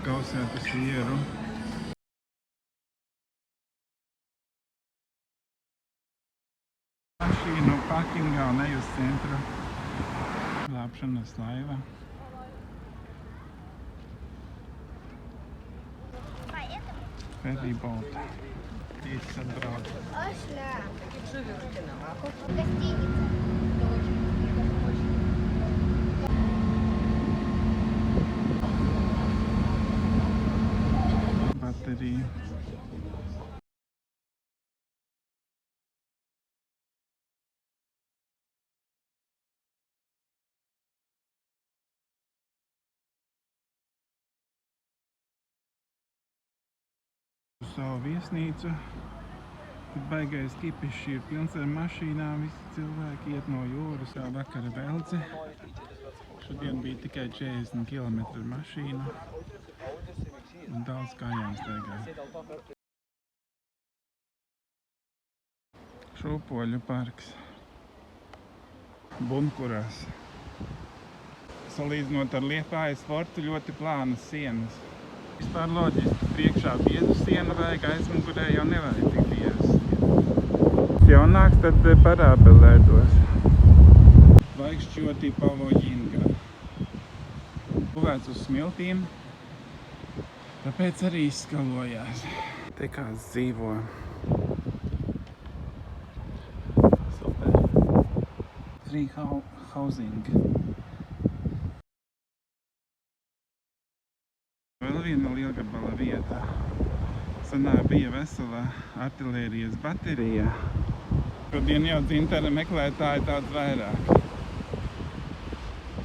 kausētu sieru. Mašīnu parkingā un eju uz centru. Glābšanas laiva. Ferryboat. Tīts atbrauc. Baterija. Uz savu viesnīcu. Tur baigais kipišs ir pilns ar mašīnām. Visi cilvēki iet no jūras. Kā vakara velce. Šodien bija tikai 40 km ar mašīnu. Un daudz kājām staigā. Šūpoļu parks. Bunkurās. Salīdzinot ar Liepājas fortu, ļoti plānas sienas. Vispār loģiski, priekšā biezu sienu vajag, aizmugurē jau nevajag tik biezu sienu. Jaunāks tad parābelētos. Vaikšķoti Pavoģinga. Būvēts uz smiltīm, tāpēc arī izskalojās. Te kāds dzīvo. Super. Free housing. Vēl viena lielgabala vieta. Senā bija vesela artilērijas baterija. Šodien jau dzintara meklētāji daudz vairāk.